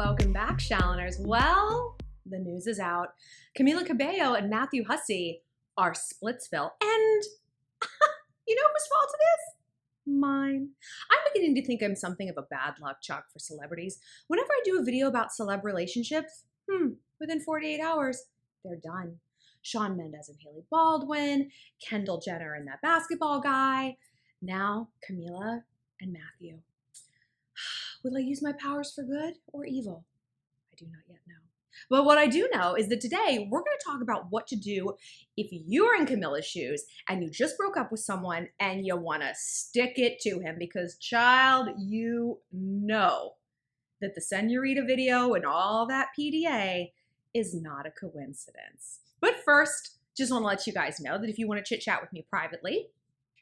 Welcome back, Shalloners. Well, the news is out. Camila Cabello and Matthew Hussey are Splitsville. And you know whose fault it is? Mine. I'm beginning to think I'm something of a bad luck chuck for celebrities. Whenever I do a video about celeb relationships, within 48 hours, they're done. Shawn Mendes and Hailey Baldwin, Kendall Jenner and that basketball guy, now Camila and Matthew. Will I use my powers for good or evil? I do not yet know. But what I do know is that today we're going to talk about what to do if you're in Camila's shoes and you just broke up with someone and you want to stick it to him because, child, you know that the Senorita video and all that PDA is not a coincidence. But first, just want to let you guys know that if you want to chit chat with me privately,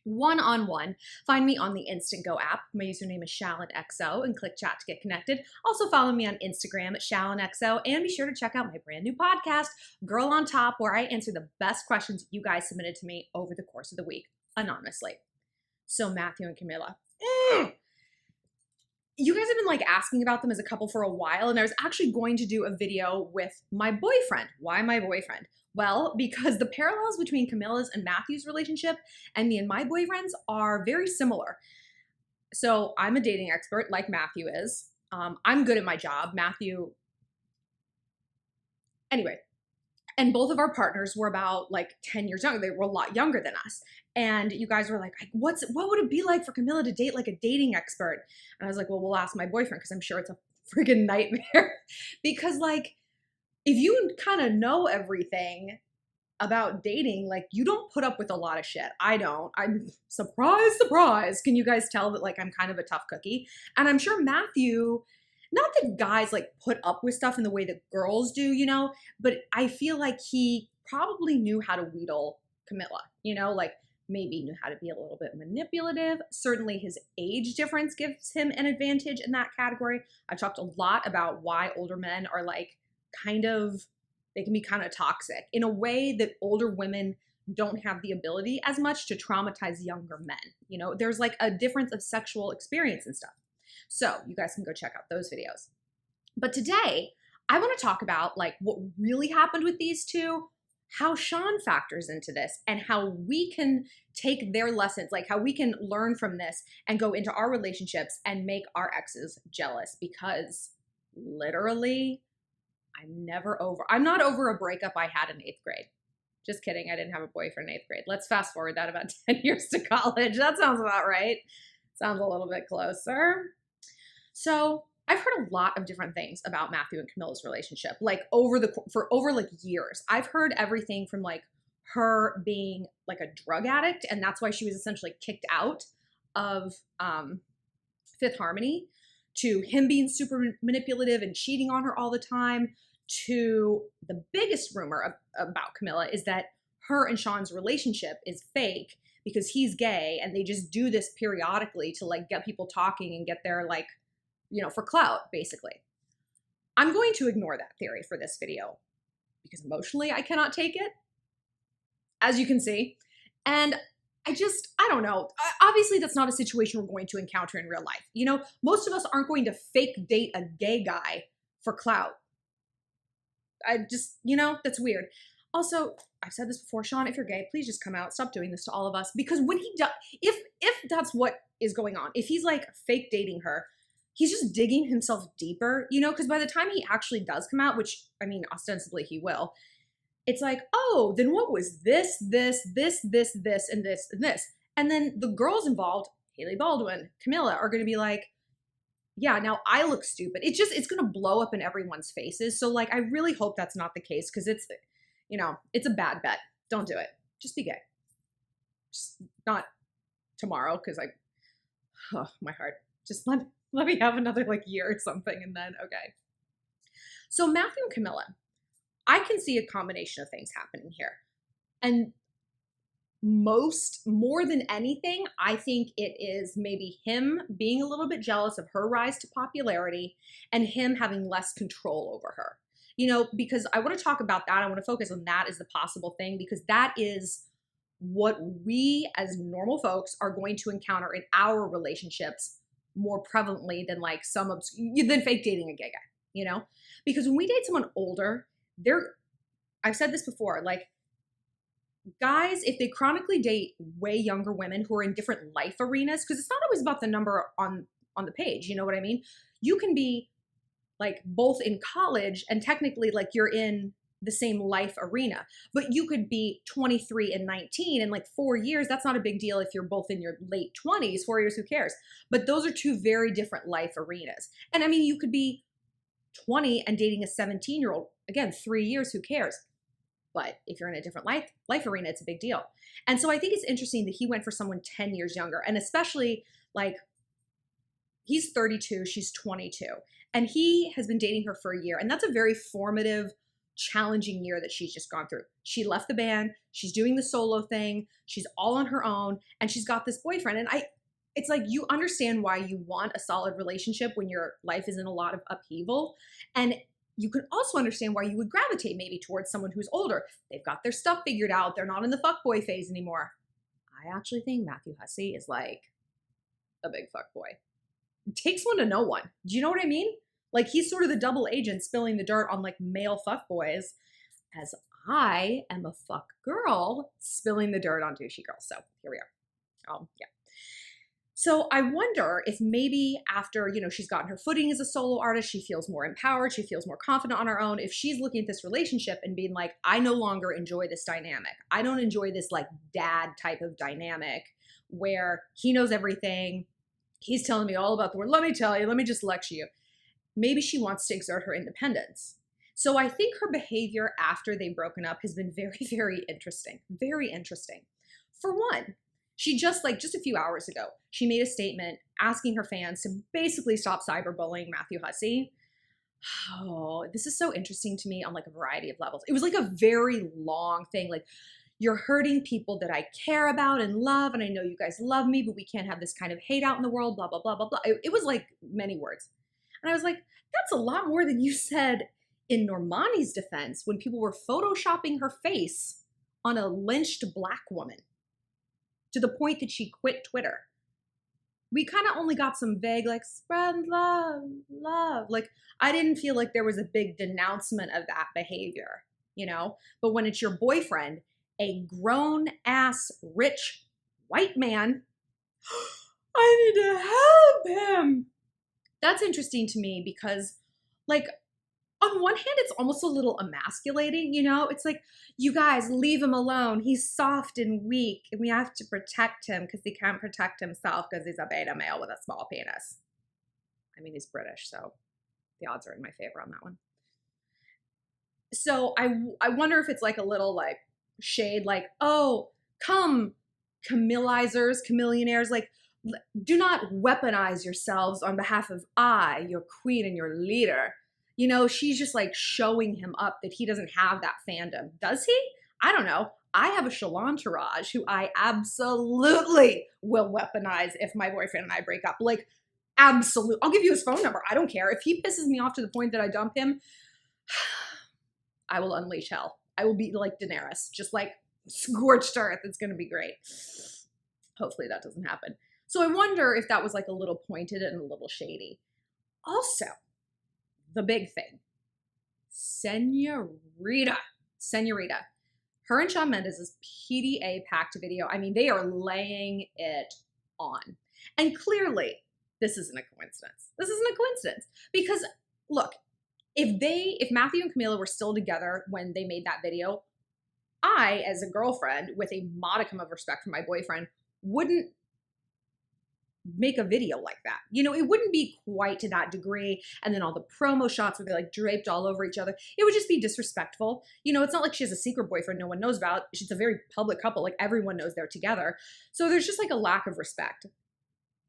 one-on-one, find me on the Instant Go app. My username is ShallonXO and click chat to get connected. Also follow me on Instagram at ShallonXO and be sure to check out my brand new podcast, Girl on Top, where I answer the best questions you guys submitted to me over the course of the week, anonymously. So Matthew and Camila. You guys have been like asking about them as a couple for a while, and I was actually going to do a video with my boyfriend. Why my boyfriend? Well, because the parallels between Camila's and Matthew's relationship and me and my boyfriend's are very similar. So I'm a dating expert like Matthew is. I'm good at my job. Anyway, and both of our partners were about like 10 years younger. They were a lot younger than us. And you guys were like, what would it be like for Camila to date like a dating expert? And I was like, well, we'll ask my boyfriend because I'm sure it's a freaking nightmare. Because like, if you kind of know everything about dating, like you don't put up with a lot of shit. I don't. I'm surprise. Can you guys tell that like I'm kind of a tough cookie? And I'm sure Matthew, not that guys like put up with stuff in the way that girls do, you know, but I feel like he probably knew how to wheedle Camila, you know, like maybe knew how to be a little bit manipulative. Certainly his age difference gives him an advantage in that category. I talked a lot about why older men are like, they can be kind of toxic in a way that older women don't have the ability as much to traumatize younger men. You know, there's like a difference of sexual experience and stuff. So you guys can go check out those videos. But today I want to talk about like what really happened with these two, how Shawn factors into this, and how we can take their lessons, like how we can learn from this and go into our relationships and make our exes jealous, because literally I'm not over a breakup I had in 8th grade. Just kidding. I didn't have a boyfriend in 8th grade. Let's fast forward that about 10 years to college. That sounds about right. Sounds a little bit closer. So I've heard a lot of different things about Matthew and Camila's relationship, like over like years. I've heard everything from like her being like a drug addict, and that's why she was essentially kicked out of Fifth Harmony, to him being super manipulative and cheating on her all the time, to the biggest rumor about Camila is that her and Shawn's relationship is fake because he's gay and they just do this periodically to like get people talking and get their like, you know, for clout, basically. I'm going to ignore that theory for this video because emotionally I cannot take it, as you can see. And I don't know. Obviously, that's not a situation we're going to encounter in real life. You know, most of us aren't going to fake date a gay guy for clout. You know, that's weird. Also, I've said this before, Shawn, if you're gay, please just come out. Stop doing this to all of us. Because when he does, if that's what is going on, if he's like fake dating her, he's just digging himself deeper, you know, because by the time he actually does come out, which, I mean, ostensibly he will, it's like, oh, then what was this, and this, and this? And then the girls involved, Hailey Baldwin, Camila, are going to be like, yeah, now I look stupid. It's going to blow up in everyone's faces. So like, I really hope that's not the case because it's, you know, it's a bad bet. Don't do it. Just be gay. Just not tomorrow because my heart. Just let me have another like year or something and then, okay. So Matthew and Camila, I can see a combination of things happening here. And more than anything, I think it is maybe him being a little bit jealous of her rise to popularity and him having less control over her. You know, because I want to talk about that. I want to focus on that as the possible thing, because that is what we as normal folks are going to encounter in our relationships more prevalently than like than fake dating a gay guy. you know? Because when we date someone older, I've said this before, like guys, if they chronically date way younger women who are in different life arenas, because it's not always about the number on the page, you know what I mean? You can be like both in college and technically like you're in the same life arena, but you could be 23 and 19 in like 4 years. That's not a big deal if you're both in your late 20s. 4 years, who cares? But those are two very different life arenas. And I mean, you could be 20 and dating a 17-year-old. Again, 3 years, who cares? But if you're in a different life arena, it's a big deal. And so I think it's interesting that he went for someone 10 years younger, and especially like he's 32, she's 22, and he has been dating her for a year. And that's a very formative, challenging year that she's just gone through. She left the band, she's doing the solo thing, she's all on her own, and she's got this boyfriend. And it's like, you understand why you want a solid relationship when your life is in a lot of upheaval. And you can also understand why you would gravitate maybe towards someone who's older. They've got their stuff figured out. They're not in the fuckboy phase anymore. I actually think Matthew Hussey is like a big fuckboy. It takes one to know one. Do you know what I mean? Like, he's sort of the double agent spilling the dirt on like male fuckboys, as I am a fuck girl spilling the dirt on douchey girls. So here we are. Yeah. So I wonder if maybe after, she's gotten her footing as a solo artist, she feels more empowered, she feels more confident on her own, if she's looking at this relationship and being like, I no longer enjoy this dynamic. I don't enjoy this like dad type of dynamic where he knows everything. He's telling me all about the world. Let me tell you, let me just lecture you. Maybe she wants to exert her independence. So I think her behavior after they've broken up has been very, very interesting. Very interesting. For one, she just a few hours ago, she made a statement asking her fans to basically stop cyberbullying Matthew Hussey. Oh, this is so interesting to me on like a variety of levels. It was like a very long thing. Like, you're hurting people that I care about and love, and I know you guys love me, but we can't have this kind of hate out in the world, blah, blah, blah, blah, blah. It was like many words. And I was like, that's a lot more than you said in Normani's defense when people were photoshopping her face on a lynched black woman, to the point that she quit Twitter. We kind of only got some vague, like, spread love, love. Like, I didn't feel like there was a big denouncement of that behavior, But when it's your boyfriend, a grown-ass, rich, white man, I need to help him. That's interesting to me because, like, on one hand, it's almost a little emasculating, It's like, you guys, leave him alone. He's soft and weak, and we have to protect him because he can't protect himself because he's a beta male with a small penis. I mean, he's British, so the odds are in my favor on that one. So I wonder if it's like a little, like, shade, like, oh, come, Camillizers, chameleonaires, like, do not weaponize yourselves on behalf of I, your queen and your leader. She's just like showing him up that he doesn't have that fandom. Does he? I don't know. I have a Shallon who I absolutely will weaponize if my boyfriend and I break up. Like, absolute. I'll give you his phone number. I don't care. If he pisses me off to the point that I dump him, I will unleash hell. I will be like Daenerys, just like scorched earth. It's going to be great. Hopefully that doesn't happen. So I wonder if that was like a little pointed and a little shady. Also, the big thing, Senorita. Her and Shawn Mendes' PDA packed video. I mean, they are laying it on. And clearly, this isn't a coincidence. Because, look, if Matthew and Camila were still together when they made that video, I, as a girlfriend with a modicum of respect for my boyfriend, wouldn't make a video like that. It wouldn't be quite to that degree. And then all the promo shots would be like draped all over each other. It would just be disrespectful. It's not like she has a secret boyfriend no one knows about. She's a very public couple. Like, everyone knows they're together. So there's just like a lack of respect.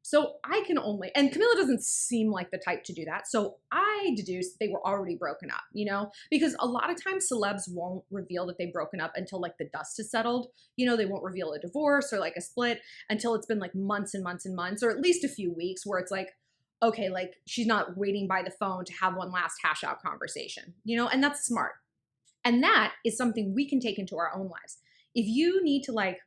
So I can only, and Camila doesn't seem like the type to do that. So I deduced they were already broken up, because a lot of times celebs won't reveal that they've broken up until like the dust has settled. They won't reveal a divorce or like a split until it's been like months and months and months, or at least a few weeks where it's like, okay, like she's not waiting by the phone to have one last hash out conversation, and that's smart. And that is something we can take into our own lives. If you need to like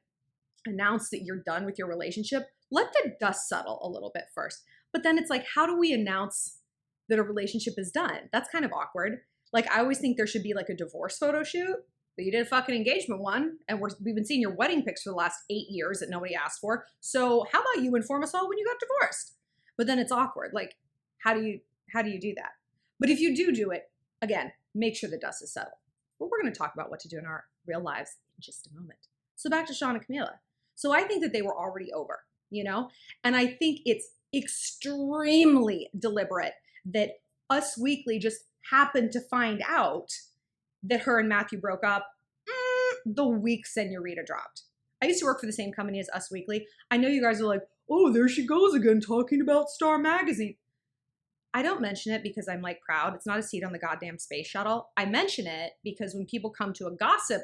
announce that you're done with your relationship, let the dust settle a little bit first. But then it's like, how do we announce that a relationship is done. That's kind of awkward. Like, I always think there should be like a divorce photo shoot, but you did a fucking engagement one, and we've been seeing your wedding pics for the last 8 years that nobody asked for. So how about you inform us all when you got divorced? But then it's awkward. Like, how do you do that? But if you do it, again, make sure the dust is settled. But we're going to talk about what to do in our real lives in just a moment. So back to Shawn and Camila. So I think that they were already over, you know? And I think it's extremely deliberate that Us Weekly just happened to find out that her and Matthew broke up the week Senorita dropped. I used to work for the same company as Us Weekly. I know you guys are like, oh, there she goes again talking about Star Magazine. I don't mention it because I'm like proud. It's not a seat on the goddamn space shuttle. I mention it because when people come to a gossip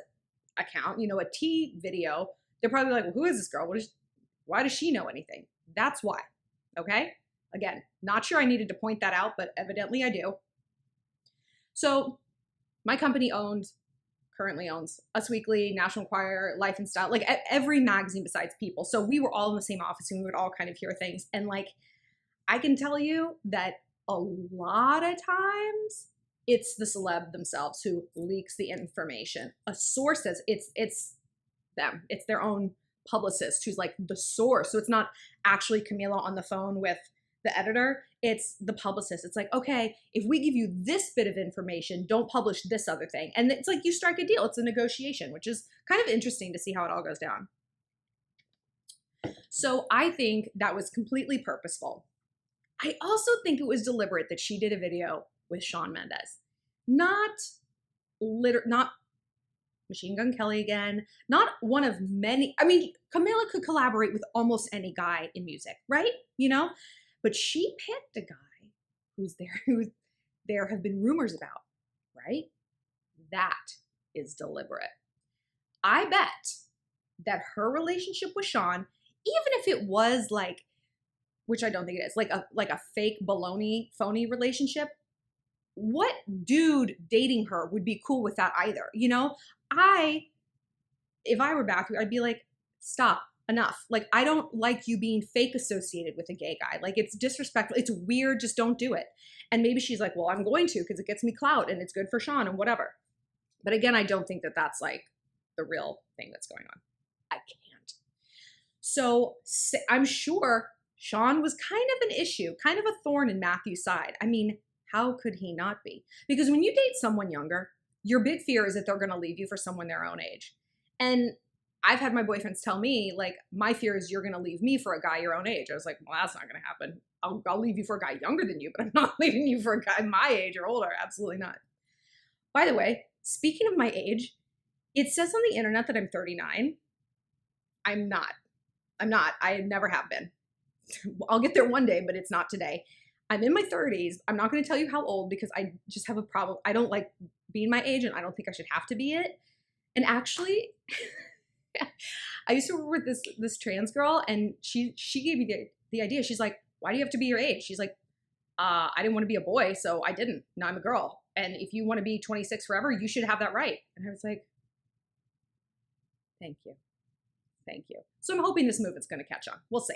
account, you know, a tea video, they're probably like, well, who is this girl? Why does she know anything? That's why. Okay? Again, not sure I needed to point that out, but evidently I do. So my company currently owns Us Weekly, National Enquirer, Life and Style, like every magazine besides People. So we were all in the same office and we would all kind of hear things. And like, I can tell you that a lot of times it's the celeb themselves who leaks the information. A source says it's them. It's their own publicist who's like the source. So it's not actually Camila on the phone with the editor. It's the publicist. It's like, okay, if we give you this bit of information, don't publish this other thing. And it's like you strike a deal. It's a negotiation, which is kind of interesting to see how it all goes down. So I think that was completely purposeful. I also think it was deliberate that she did a video with Shawn Mendes. Not Machine Gun Kelly again, not one of many. I mean, Camila could collaborate with almost any guy in music, right? You know? But she picked a guy who there have been rumors about, right? That is deliberate. I bet that her relationship with Shawn, even if it was like, which I don't think it is, like a fake baloney, phony relationship, what dude dating her would be cool with that either? You know, if I were Matthew, I'd be like, stop, enough. Like, I don't like you being fake associated with a gay guy. Like, it's disrespectful. It's weird. Just don't do it. And maybe she's like, well, I'm going to because it gets me clout and it's good for Shawn and whatever. But again, I don't think that that's like the real thing that's going on. I can't. So I'm sure Shawn was kind of an issue, kind of a thorn in Matthew's side. I mean, how could he not be? Because when you date someone younger, your big fear is that they're going to leave you for someone their own age. And I've had my boyfriends tell me, like, my fear is you're going to leave me for a guy your own age. I was like, well, that's not going to happen. I'll leave you for a guy younger than you, but I'm not leaving you for a guy my age or older. Absolutely not. By the way, speaking of my age, it says on the internet that I'm 39. I'm not. I never have been. I'll get there one day, but it's not today. I'm in my 30s. I'm not going to tell you how old because I just have a problem. I don't like being my age and I don't think I should have to be it. And actually, I used to work with this trans girl and she gave me the idea. She's like, why do you have to be your age? She's like, I didn't want to be a boy, so I didn't. Now I'm a girl. And if you want to be 26 forever, you should have that right. And I was like, thank you. Thank you. So I'm hoping this movement's going to catch on. We'll see.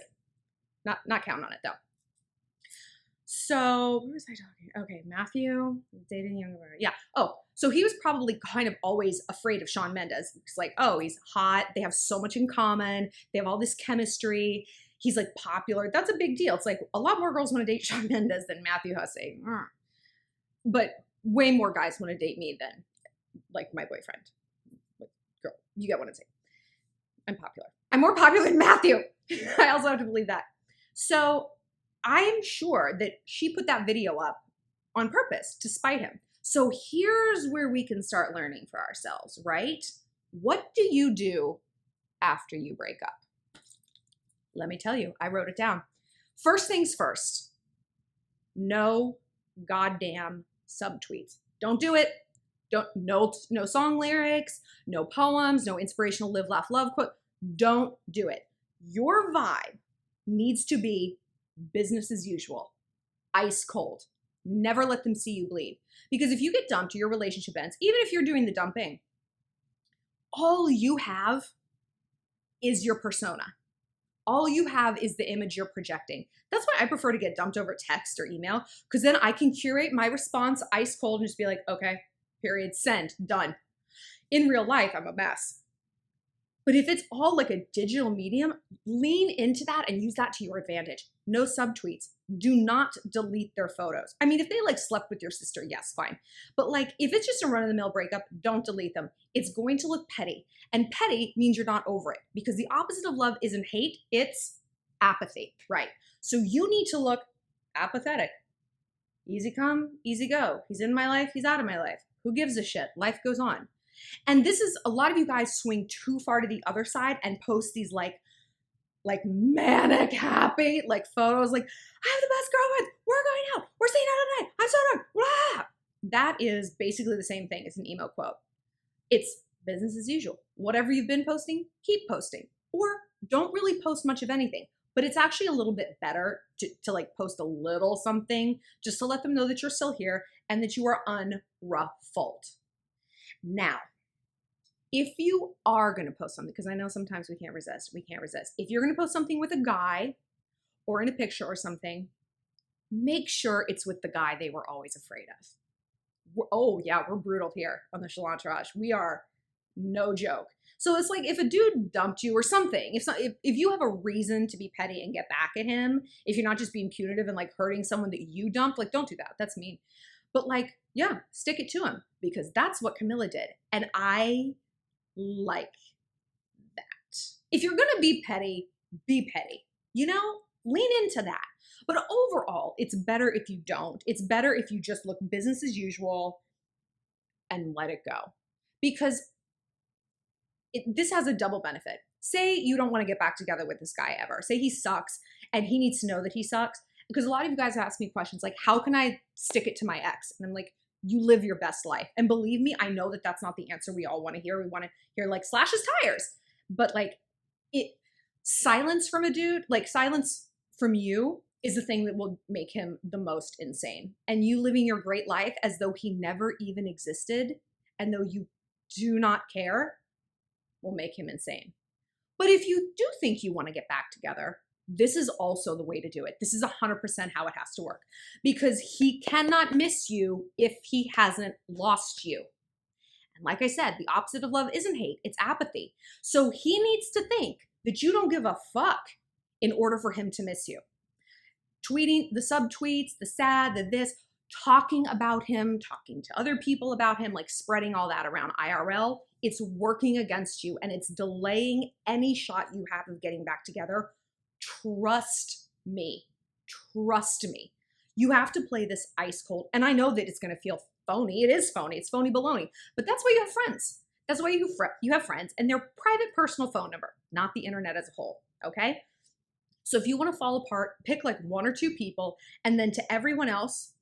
Not counting on it though. So where was I talking? Okay, Matthew dating younger. Yeah. Oh, so he was probably kind of always afraid of Shawn Mendes. He's like, oh, he's hot. They have so much in common. They have all this chemistry. He's like popular. That's a big deal. It's like a lot more girls want to date Shawn Mendes than Matthew Hussey. But way more guys want to date me than like my boyfriend. Like, girl, you get what I'm saying. I'm popular. I'm more popular than Matthew. I also have to believe that. So I'm sure that she put that video up on purpose to spite him. So here's where we can start learning for ourselves, right? What do you do after you break up? Let me tell you, I wrote it down. First things first, no goddamn subtweets. Don't do it. No song lyrics, no poems, no inspirational live, laugh, love quote. Don't do it. Your vibe needs to be business as usual, ice cold. Never let them see you bleed. Because if you get dumped or your relationship ends, even if you're doing the dumping, all you have is your persona. All you have is the image you're projecting. That's why I prefer to get dumped over text or email, because then I can curate my response ice cold and just be like, okay, period, send, done. In real life, I'm a mess. But if it's all like a digital medium, lean into that and use that to your advantage. No subtweets. Do not delete their photos. I mean, if they like slept with your sister, yes, fine. But like, if it's just a run-of-the-mill breakup, don't delete them. It's going to look petty. And petty means you're not over it, because the opposite of love isn't hate, it's apathy, right? So you need to look apathetic. Easy come, easy go. He's in my life, he's out of my life. Who gives a shit? Life goes on. And this is, a lot of you guys swing too far to the other side and post these like manic happy like photos, like, I have the best girlfriend, we're going out, we're staying out at night, I'm so drunk, blah. That is basically the same thing as an emo quote. It's business as usual. Whatever you've been posting, keep posting. Or don't really post much of anything. But it's actually a little bit better to like post a little something just to let them know that you're still here and that you are unruffled. Now, if you are going to post something, because I know sometimes we can't resist. If you're going to post something with a guy or in a picture or something, make sure it's with the guy they were always afraid of. Oh yeah, we're brutal here on the Shallon Entourage. We are no joke. So it's like, if a dude dumped you or something, if you have a reason to be petty and get back at him, if you're not just being punitive and like hurting someone that you dumped, like, don't do that. That's mean. But like, yeah, stick it to him, because that's what Camila did. And I like that. If you're going to be petty, you know, lean into that. But overall, it's better if you don't. It's better if you just look business as usual and let it go. Because this has a double benefit. Say you don't want to get back together with this guy ever. Say he sucks and he needs to know that he sucks. Because a lot of you guys ask me questions like, how can I stick it to my ex? And I'm like, you live your best life. And believe me, I know that that's not the answer we all want to hear. We want to hear like, slash his tires. But like, silence from a dude, like silence from you, is the thing that will make him the most insane. And you living your great life as though he never even existed and though you do not care will make him insane. But if you do think you want to get back together, this is also the way to do it. This is 100% how it has to work, because he cannot miss you if he hasn't lost you. And like I said, the opposite of love isn't hate, it's apathy. So he needs to think that you don't give a fuck in order for him to miss you. Tweeting the subtweets, the sad, the this, talking about him, talking to other people about him, like spreading all that around IRL, it's working against you and it's delaying any shot you have of getting back together. Trust me. Trust me. You have to play this ice cold. And I know that it's going to feel phony. It is phony. It's phony baloney. But that's why you have friends. That's why you have friends and their private personal phone number, not the internet as a whole. Okay? So if you want to fall apart, pick like 1 or 2 people, and then to everyone else,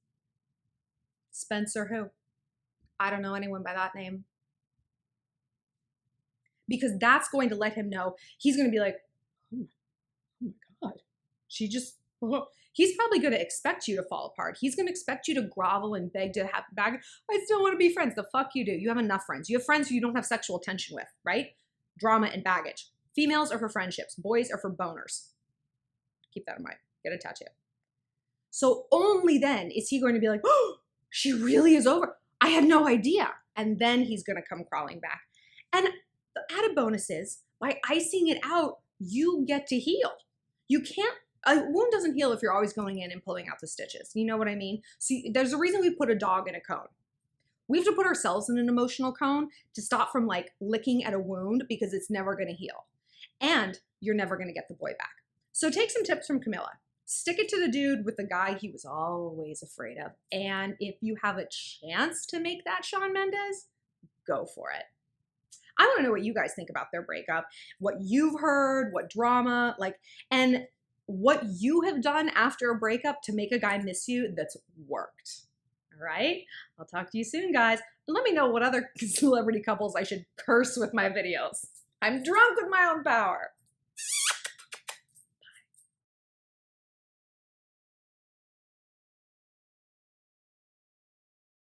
Spencer who? I don't know anyone by that name. Because that's going to let him know. He's going to be like, oh my God, she just, he's probably going to expect you to fall apart. He's going to expect you to grovel and beg to have back. I still want to be friends. The fuck you do. You have enough friends. You have friends who you don't have sexual tension with, right? Drama and baggage. Females are for friendships. Boys are for boners. Keep that in mind. Get a tattoo. So only then is he going to be like, oh, she really is over. I had no idea. And then he's going to come crawling back. And the added bonus is, by icing it out, you get to heal. You can't, a wound doesn't heal if you're always going in and pulling out the stitches. You know what I mean? See, there's a reason we put a dog in a cone. We have to put ourselves in an emotional cone to stop from like licking at a wound, because it's never going to heal. And you're never going to get the boy back. So take some tips from Camila. Stick it to the dude with the guy he was always afraid of. And if you have a chance to make that Shawn Mendes, go for it. I want to know what you guys think about their breakup, what you've heard, what drama, like, and what you have done after a breakup to make a guy miss you that's worked. All right? I'll talk to you soon, guys. And let me know what other celebrity couples I should curse with my videos. I'm drunk with my own power.